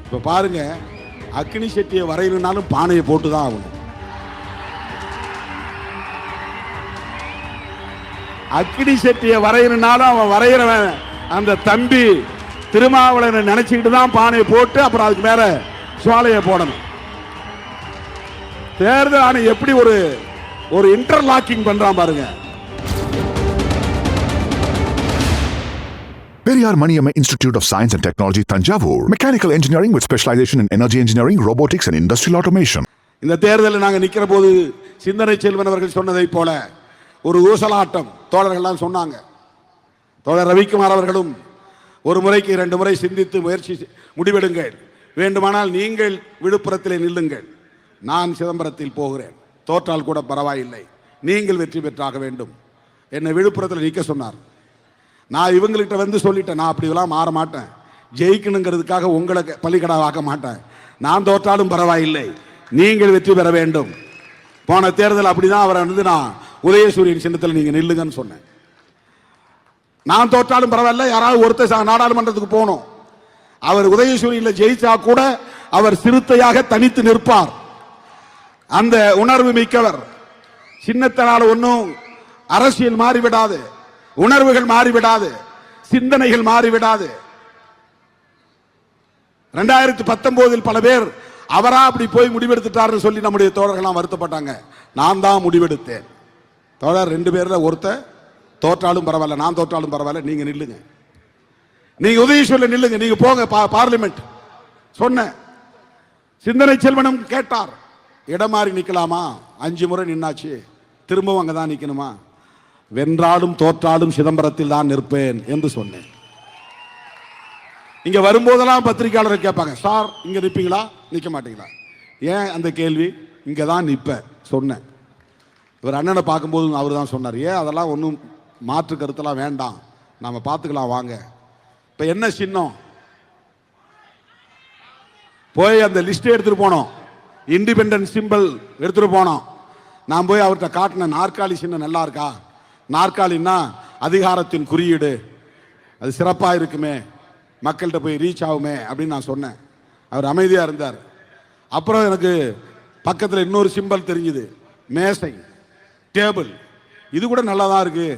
இப்ப பாருங்க, அக்னி சட்டியை வரையணும்னாலும் பானையை போட்டு தான் ஆகணும். அக்னி சட்டியை வரையணும்னாலும் அவன் வரைகிறவன் அந்த தம்பி திருமாவளவனை நினைச்சுக்கிட்டு தான் பானையை போட்டு அப்புறம் அதுக்கு மேல சுவாலையை போடணும். தேர்தல் ஆணையம் எப்படி ஒரு இன்டர்லாக்கிங் பண்றான் பாருங்க. Periyar Maniyamma Institute of Science and Technology, Thanjavur. Mechanical engineering with specialization in energy engineering, robotics and industrial automation. இந்த தேர்தலில் நாங்கள் நிற்கிற போது சிந்தனை செல்வன் அவர்கள் சொன்னதை போல ஒரு ஊசலாட்டம் தோழர்கள்லாம் சொன்னாங்க. தோழர் ரவிக்குமார் அவர்களும் ஒரு முறைக்கு 2 முறை சிந்தித்து முடிவெடுங்கள், வேண்டுமானால் நீங்கள் விழுப்புரத்தில் நில்லுங்கள், நான் சிதம்பரத்தில் போகிறேன், தோற்றால் கூட பரவாயில்லை, நீங்கள் வெற்றி பெற்றாக வேண்டும், என்னை விழுப்புரத்தில் நிற்க சொன்னார். நான் இவங்கள்கிட்ட வந்து சொல்லிட்டேன், நான் அப்படிலாம் மாற மாட்டேன், ஜெயிக்கணுங்கிறதுக்காக உங்களை பள்ளிக்கடாவாக்க மாட்டேன், நான் தோற்றாலும் பரவாயில்லை, நீங்கள் வெற்றி பெற வேண்டும். போன தேர்தல் அப்படிதான் அவரை வந்து நான் உதயசூரியன் சின்னத்தில் நீங்க நில்லுங்கன்னு சொன்னேன். நான் தோற்றாலும் பரவாயில்ல, யாராவது ஒருத்தர் நாடாளுமன்றத்துக்கு போகணும், அவர் உதயசூரியன்ல ஜெயிச்சா கூட அவர் சிறுத்தையாக தனித்து நிற்பார். அந்த உணர்வு மிக்கவர். சின்னத்தினால ஒன்றும் அரசியல் மாறிவிடாது, உணர்வுகள் மாறிவிடாது, சிந்தனைகள் மாறிவிடாது. 2019 பல பேர் அவரா அப்படி போய் முடிவெடுத்துட்டாருன்னு சொல்லி நம்முடைய தோழர்கள்லாம் வருத்தப்பட்டாங்க. நான் தான் முடிவெடுத்தேன். தோழர் 2 பேர்ல ஒருத்தர் தோற்றாலும் பரவாயில்ல, நான் தோற்றாலும் பரவாயில்ல, நீங்க நில்லுங்க, நீங்க உதயசூரியன் நில்லுங்க, நீங்க போங்க பார்லிமெண்ட் சொன்ன. சிந்தனை செல்வனும் கேட்டார், இடம் மாறி நிக்கலாமா? 5 முறை நின்னாச்சு, திரும்பவும் அங்கதான் நிக்கணுமா? வென்றாலும் தோற்றாலும் சிதம்பரத்தில் தான் நிற்பேன் என்று சொன்னேன். இங்க வரும்போதெல்லாம் பத்திரிகையாளர் கேட்பாங்க, சார் இங்க நிற்பீங்களா நிக்க மாட்டீங்களா? ஏன் அந்த கேள்வி? இங்க தான் நிற்பேன் சொன்னேன். இவர் அண்ணனை பார்க்கும்போது அவர் தான் சொன்னார், ஏன் அதெல்லாம் ஒன்றும் மாற்று கருத்தெல்லாம் வேண்டாம், நாம பார்த்துக்கலாம் வாங்க. இப்ப என்ன சின்னம்? போய் அந்த லிஸ்ட் எடுத்துட்டு போனோம், இண்டிபெண்டன்ஸ் சிம்பிள் எடுத்துட்டு போனோம். நான் போய் அவர்கிட்ட காட்டின நாற்காலி சின்னம் நல்லா இருக்கா? நாற்காலின்னா அதிகாரத்தின் குறியீடு, அது சிறப்பாக இருக்குமே, மக்கள்கிட்ட போய் ரீச் ஆகுமே அப்படின்னு நான் சொன்னேன். அவர் அமைதியாக இருந்தார். அப்புறம் எனக்கு பக்கத்தில் இன்னொரு சிம்பல் தெரிஞ்சுது, மேசை, டேபிள். இது கூட நல்லா தான் இருக்கு,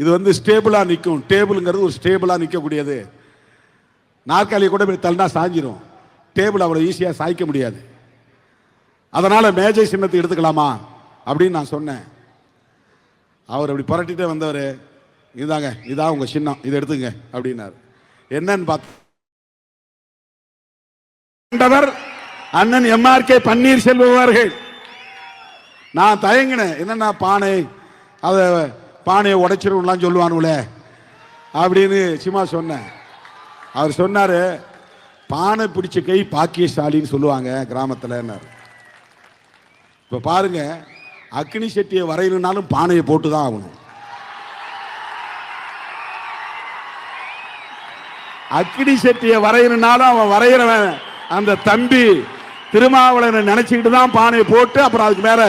இது வந்து ஸ்டேபிளாக நிற்கும். டேபிளுங்கிறது ஒரு ஸ்டேபிளாக நிற்கக்கூடியது. நாற்காலியை கூட இப்படி தள்ளினா சாஞ்சிரும், டேபிள் அவ்வளோ ஈஸியாக சாய்க்க முடியாது. அதனால மேஜை சின்னத்தை எடுத்துக்கலாமா அப்படின்னு நான் சொன்னேன். அவர் அப்படி புரட்டிட்டே வந்தவர், இதுதாங்க, இதான் உங்க சின்னம், இதை எடுத்துங்க அப்படின்னாரு. என்னன்னு பார்த்தவர் அண்ணன் MRK பன்னீர்செல்வம் அவர்கள். நான் தயங்கினேன், என்னன்னா பானை, அதை பானையை உடைச்சிருலாம் சொல்லுவானுங்களே அப்படின்னு சும்மா சொன்னேன். அவர் சொன்னாரு, பானை பிடிச்ச கை பாக்கியசாலின்னு சொல்லுவாங்க கிராமத்தில். இப்ப பாருங்க, அக்னி சட்டியை வரையணும்னாலும் பானையை போட்டு தான் ஆகணும். அக்னி சட்டியை வரையணும்னாலும் அவன் வரைகிறவன் அந்த தம்பி திருமாவளவனை நினைச்சுக்கிட்டு தான் பானையை போட்டு அப்புறம் அதுக்கு மேல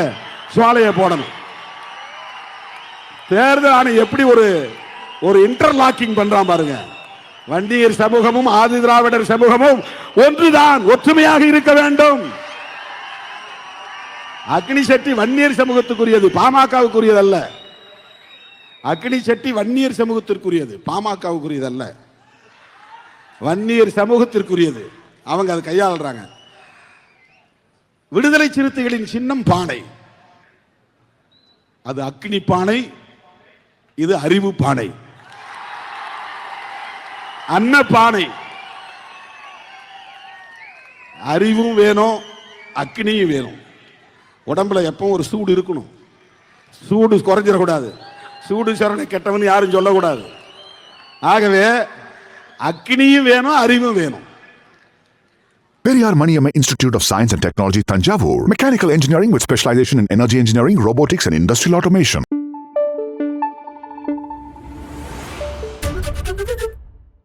சுவாலையை போடணும். தேர்தல் ஆணையம் எப்படி ஒரு இன்டர்லாக்கிங் பண்றான் பாருங்க. வன்னியர் சமூகமும் ஆதி திராவிடர் சமூகமும் ஒன்றுதான், ஒற்றுமையாக இருக்க வேண்டும். அக்னி சட்டி வன்னியர் சமூகத்துக்குரியது, பாமகவுக்குரியது அல்ல. அக்னி சட்டி வன்னியர் சமூகத்திற்குரியது, பாமகவுக்குரியது அல்ல, வன்னியர் சமூகத்திற்குரியது. அவங்க அதை கையாளுறாங்க. விடுதலை சிறுத்தைகளின் சின்னம் பானை, அது அக்னி பானை, இது அறிவு பானை, அன்ன பானை. அறிவும் வேணும், அக்னியும் வேணும். உடம்புல எப்பவும் ஒரு சூடு இருக்கணும், சூடு குறைஞ்சிடக்கூடாது, சூடு சரணை கெட்டவன் யாரும் சொல்லக்கூடாது. ஆகவே அக்னியும் வேணும், அறிவும் வேணும். Periyar Maniyamma Institute of Science and Technology, Thanjavur. Mechanical engineering with specialization in energy engineering, robotics and industrial automation.